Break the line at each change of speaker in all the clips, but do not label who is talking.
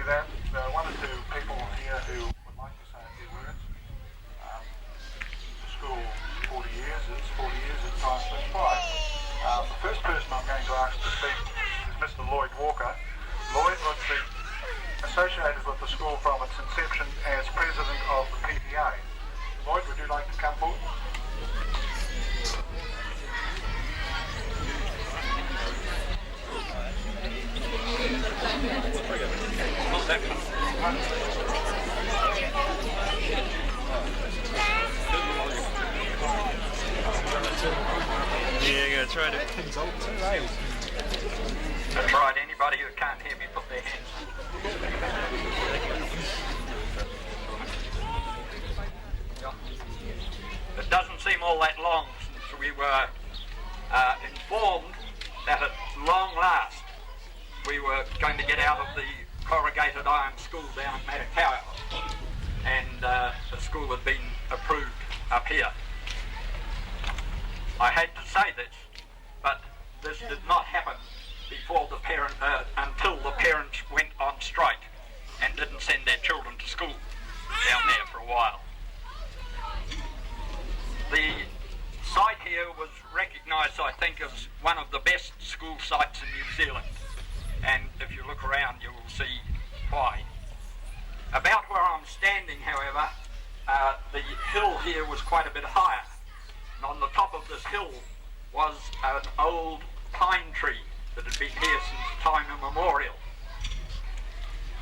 that, there are one or two people here who would like to say a few words. The school, 40 years, it's time slips by. The first person I'm going to ask to speak is Mr. Lloyd Walker. Lloyd was associated with the school from its inception as president of the PTA. Lloyd, would you like to come forward?
Yeah, I'm going to try to...
That's right, anybody who can't hear me, put their hands up. It doesn't seem all that long since we were informed that at long last we were going to get out of the corrugated iron school down in Matakawa, and the school had been approved up here. I hate to say this, but this did not happen before until the parents went on strike and didn't send their children to school down there for a while. The site here was recognised, I think, as one of the best school sites in New Zealand, and if you look around you will see why. About where I'm standing, however, the hill here was quite a bit higher, and on the top of this hill was an old pine tree that had been here since time immemorial.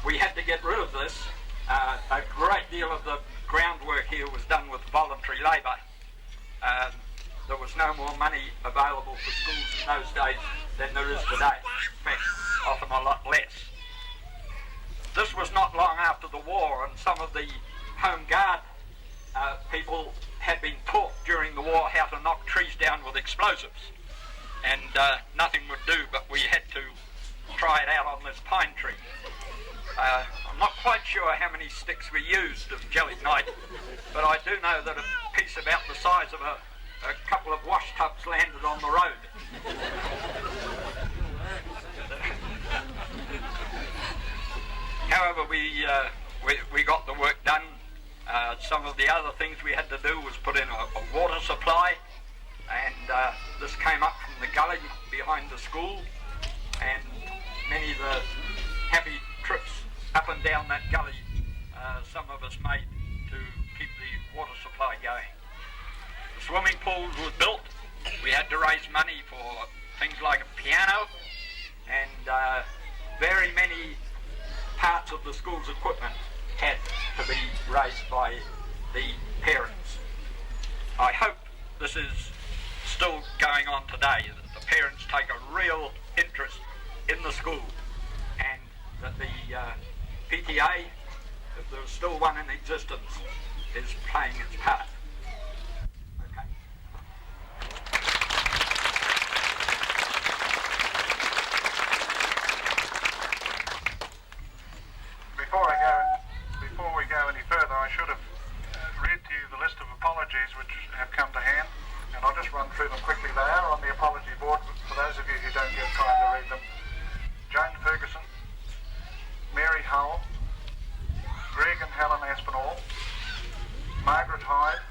We had to get rid of this. A great deal of the groundwork here was done with voluntary labour. There was no more money available for schools in those days than there is today. In fact, often a lot less. This was not long after the war, and some of the Home Guard people had been taught during the war how to knock trees down with explosives. And nothing would do, but we had to try it out on this pine tree. I'm not quite sure how many sticks we used of gelignite, but I do know that a piece about the size of a couple of wash tubs landed on the road. However, we got the work done. Some of the other things we had to do was put in a water supply, and this came up from the gully behind the school, and many of the happy trips up and down that gully some of us made to keep the water supply going. The swimming pools were built. We had to raise money for things like a piano, and very many parts of the school's equipment had to be raised by the parents. I hope this is still going on today, that the parents take a real interest in the school, and that the PTA, if there's still one in existence, is playing its part. Okay.
Before we go any further, I should have read to you the list of apologies which have come to hand, and I'll just run through them quickly. They are on the apology board for those of you who don't get time to read them. Joan Ferguson, Mary Hull, Greg and Helen Aspinall, Margaret Hyde,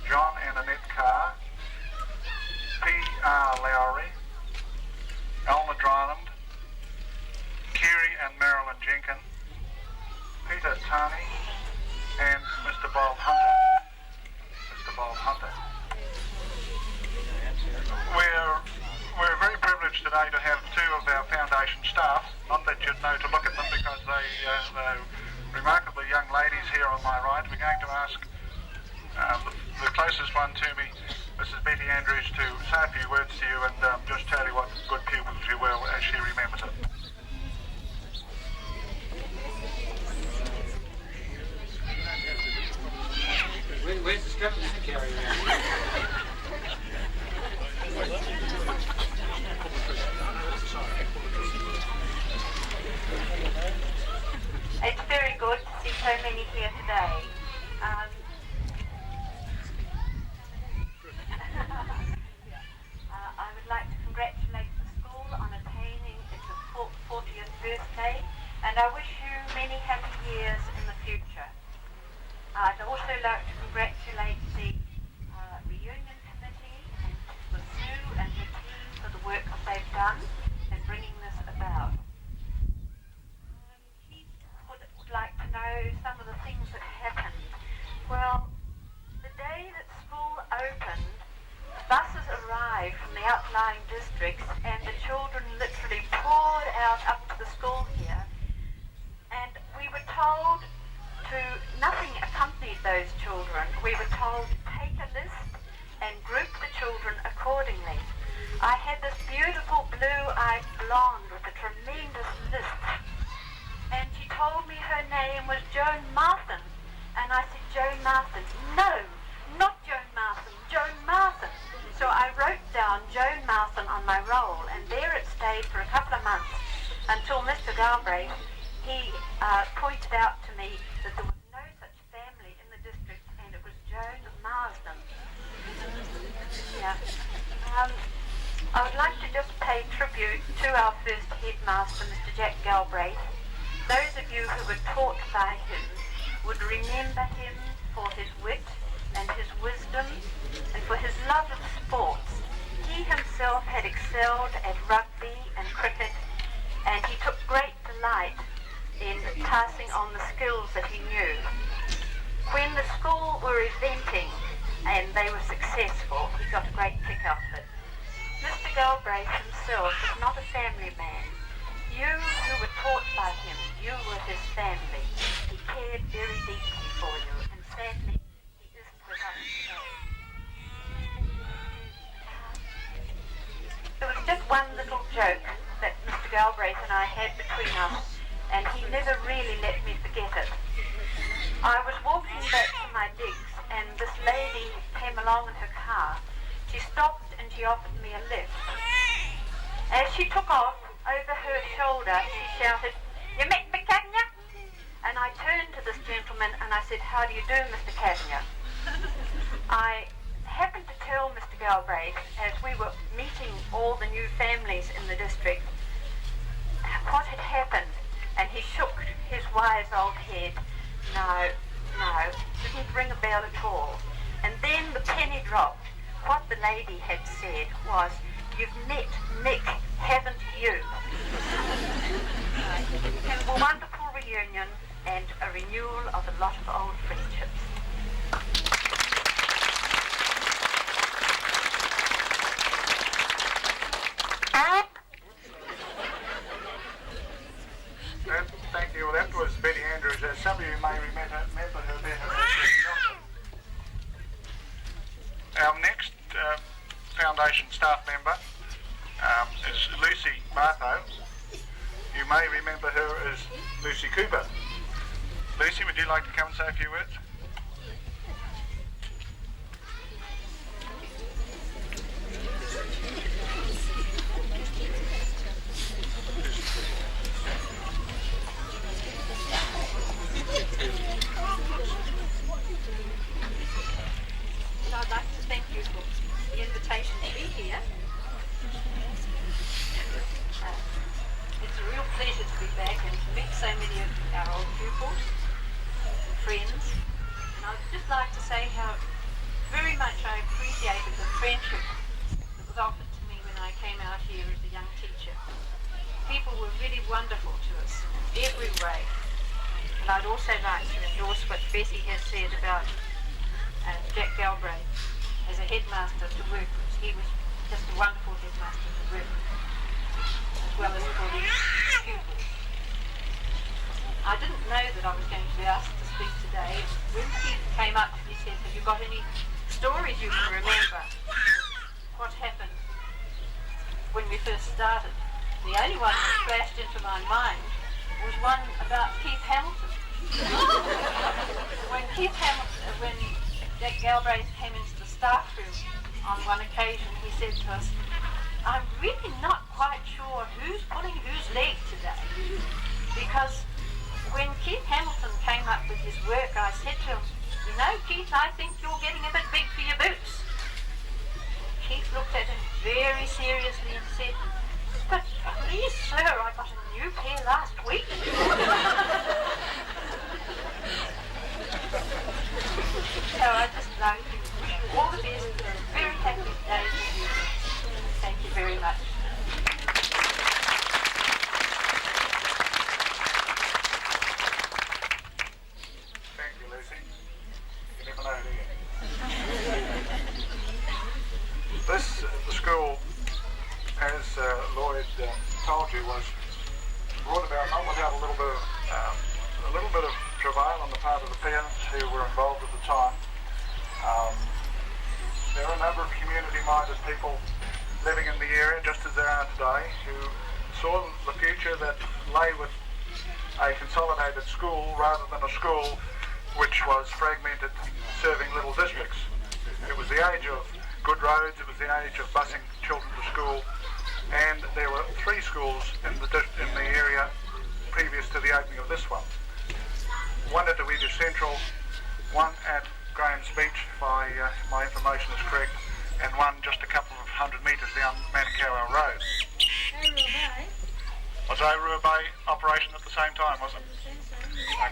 John and Annette Carr, P.R. Lowry, Alma Dryland, Kerry and Marilyn Jenkin, Peter Tarney, and Mr. Bob Hunter. We're very privileged today to have two of our foundation staff. Not that you'd know to look at them, because they're remarkably young ladies here on my right. We're going to ask the closest one to me, Mrs. Betty Andrews, to say a few words to you and just tell you what good pupils you were as she remembers it.
Where's the strap you carry around?
It's very good to see so many here today. I would like to congratulate the school on attaining its 40th birthday and I wish you many happy years in the future. I'd also like to congratulate the reunion committee and with Sue and her team for the work that they've done in bringing this about. He would like to know some of the things that happened. Well, the day that school opened, buses arrived from the outlying districts and the children literally poured out up to the school here. And we were told nothing accompanied those children. We were told to take a list and group the children accordingly. I had this beautiful blue-eyed blonde with a tremendous list. And she told me her name was Joan Marthin. And I said, Joan Marthin? No, not Joan Marthin, Joan Marthin. So I wrote down Joan Marthin on my roll, and there it stayed for a couple of months until Mr. Galbraith, he pointed out to me that there was no such family in the district, and it was Joan Marsden. Yeah. I would like to just pay tribute to our first headmaster, Mr. Jack Galbraith. Those of you who were taught by him would remember him for his wit and his wisdom and for his love of sports. He himself had excelled at rugby and cricket, and he took great delight in passing on the skills that he knew. When the school were eventing and they were successful, he got a great kick out of it. Mr. Galbraith himself was not a family man. You who were taught by him, you were his family. He cared very deeply for you, and sadly, he isn't with us today. There was just one little joke that Mr. Galbraith and I had between us, and he never really let me forget it. I was walking back to my digs, and this lady came along in her car. She stopped and she offered me a lift. As she took off, over her shoulder, she shouted, "You met me, Kavanagh?" And I turned to this gentleman and I said, "How do you do, Mr. Kavanagh?" I happened to tell Mr. Galbraith, as we were meeting all the new families in the district, what had happened. And he shook his wise old head. No, didn't ring a bell at all. And then the penny dropped. What the lady had said was, "You've met Mick, haven't you?" It was a wonderful reunion and a renewal of a lot of old friendships.
Thank you. Well, that was Betty Andrews. Some of you may remember her better as Betty Johnson. Our next foundation staff member is Lucy Bartho. You may remember her as Lucy Cooper. Lucy, would you like to come and say a few words?
I'd like to thank you for the invitation to be here. It's a real pleasure to be back and to meet so many of our old pupils, friends. And I'd just like to say how very much I appreciated the friendship that was offered to me when I came out here as a young teacher. People were really wonderful to us in every way. And I'd also like to endorse what Bessie has said about Jack Galbraith as a headmaster to work with. He was just a wonderful headmaster to work with, as well as for the pupils. I didn't know that I was going to be asked to speak today. When Keith came up, he said, "Have you got any stories you can remember? What happened when we first started?" The only one that flashed into my mind was one about Keith Hamilton. When Jack Galbraith came into the staff room on one occasion, he said to us, "I'm really not quite sure who's pulling whose leg today." Because when Keith Hamilton came up with his work, I said to him, "You know, Keith, I think you're getting a bit big for your boots." Keith looked at him very seriously and said, "But please, sir, I got a new pair last week."
who were involved at the time. There are a number of community-minded people living in the area, just as there are today, who saw the future that lay with a consolidated school rather than a school which was fragmented, serving little districts. It was the age of good roads, it was the age of busing children to school, and there were 3 schools in the area previous to the opening of this one. One at Awhitu Central, one at Graham's Beach, if my information is correct, and one just a couple of 100 metres down Manukau Road. Was Ourua Bay operation at the same time, was it?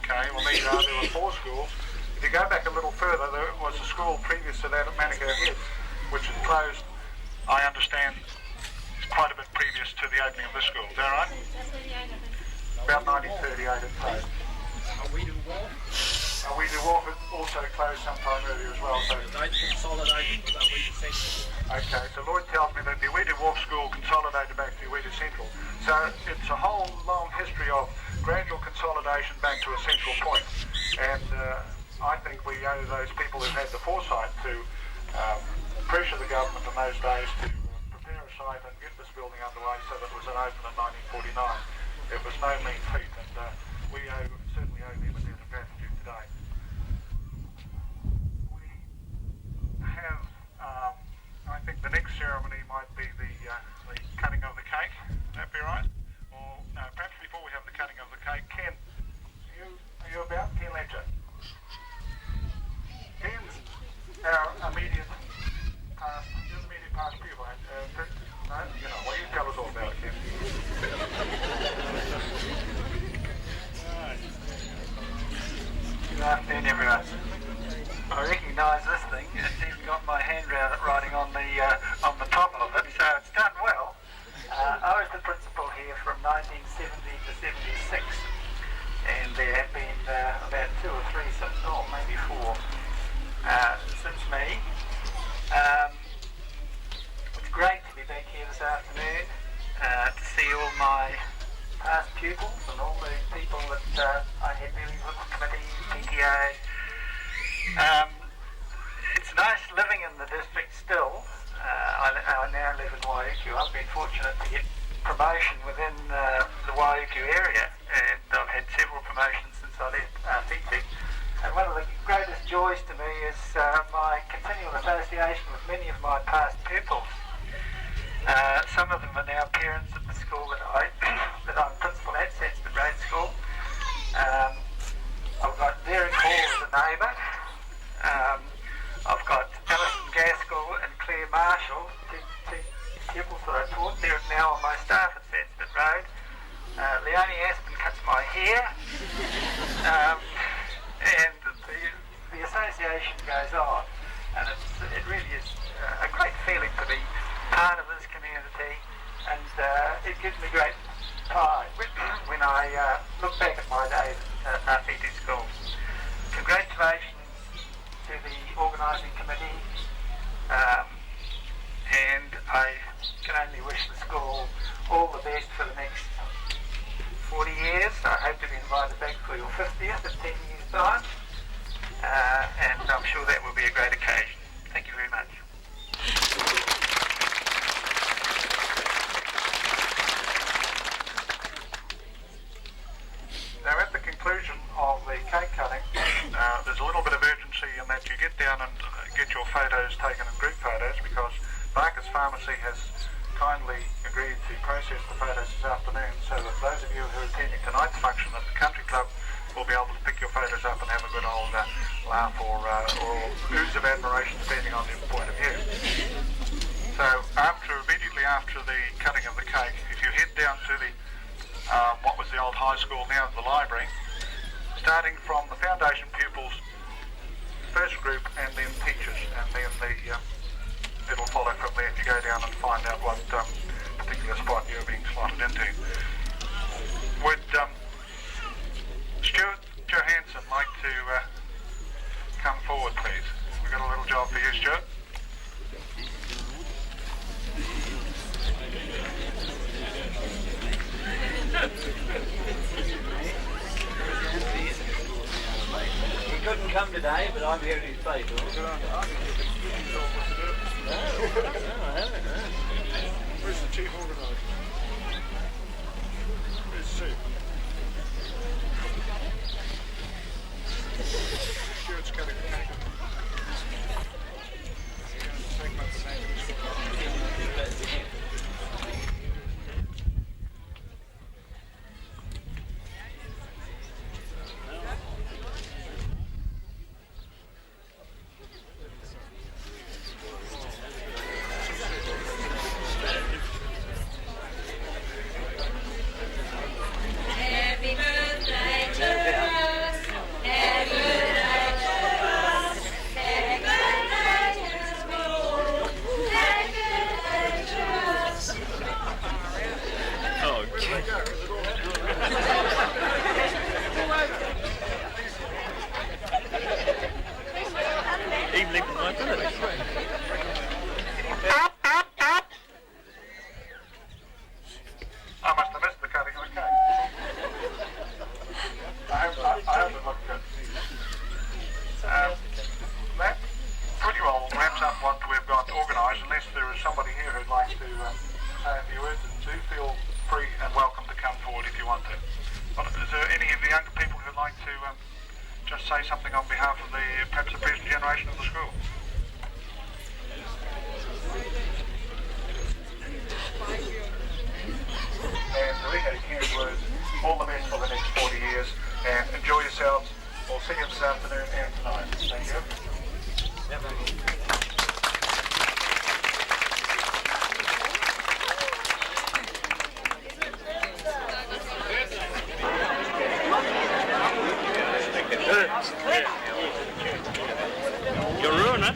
Okay, well there you are, there were 4 schools. If you go back a little further, there was a school previous to that at Manukau Head, which was closed, I understand, quite a bit previous to the opening of this school. Is that right? About 1938 it closed. Awhitu Wharf also closed sometime earlier as well. So
They consolidated with Awhitu Central.
okay, so Lloyd tells me that the Awhitu Wharf School consolidated back to Awhitu Central. So it's a whole long history of gradual consolidation back to a central point. And I think we owe those people who had the foresight to pressure the government in those days to prepare a site and get this building underway so that it was an open in 1949. It was no mean feat, and we certainly owe them a debt of gratitude today. We have, I think the next ceremony might be the cutting of the cake. Would that be right? Or no, perhaps before we have the cutting of the cake, Ken, are you about? Ken Ledger. Ken's our immediate past pupil. No, you know, well, you tell us all about it, Ken.
Good afternoon, everyone. I recognise this thing. It's even got my handwriting on the top of it, so it's done well. I was the principal here from 1970 to 76, and there have been about 2 or 3 since, or maybe 4 since me. It's great to be back here this afternoon to see all my past pupils and all the people that I had dealing with the committee, PTA. It's nice living in the district still. I now live in Awhitu. I've been fortunate to get promotion within the Awhitu area, and I've had several promotions since I left Fiji. And one of the greatest joys to me is my continual association with many of my past pupils. Some of them are now parents at the school that I'm principal at, Sansford Road School. I've got Derek Hall as a neighbour. I've got Alison Gaskell and Claire Marshall, two pupils that I taught. They're now on my staff at Sansford Road. Leonie Aspen cuts my hair. And the association goes on. And it really is a great feeling to be part of this community, and it gives me great pride when I look back at my days at Awhitu School. Congratulations to the organising committee, and I can only wish the school all the best for the next 40 years. I hope to be invited back for your 50th in 10 years' time, and I'm sure that will be a great occasion. Thank you very much.
Now, at the conclusion of the cake cutting, there's a little bit of urgency in that you get down and get your photos taken in group photos, because Barker's Pharmacy has kindly agreed to process the photos this afternoon, so that those of you who are attending tonight's function at the Country Club will be able to pick your photos up and have a good old laugh or ooze of admiration, depending on your point of view. So immediately after the cutting of the cake, if you head down to the what was the old high school, now the library, starting from the foundation pupils, first group, and then teachers, and then it'll follow from there if you go down and find out what particular spot you're being slotted into. Would Stuart Johansson like to come forward, please? We've got a little job for you, Stuart.
You couldn't
come today, but I'm here in his favour. No, I haven't.
Where's the chief organiser? Where's the chief? Sure, it's going to be taken. Take my name. I must have missed the cutting of the cake. I hope it looked good. That pretty well wraps up what we've got organised, unless there is somebody here who'd like to say a few words, and do feel free and welcome to come forward if you want to. But is there any of the younger people who'd like to just say something on behalf of perhaps the present generation of the school? And the Rico King's words, all the best for the next 40 years, and enjoy yourselves. We'll see you this afternoon and tonight. Thank you.
You're ruining it.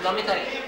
Let me take it.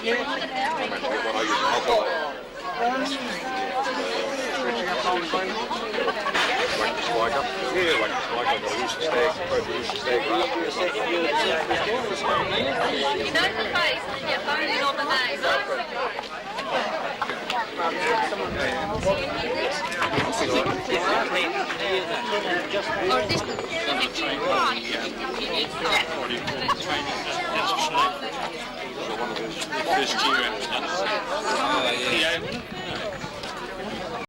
You know the face, you're phoning on the name. Or is this
First year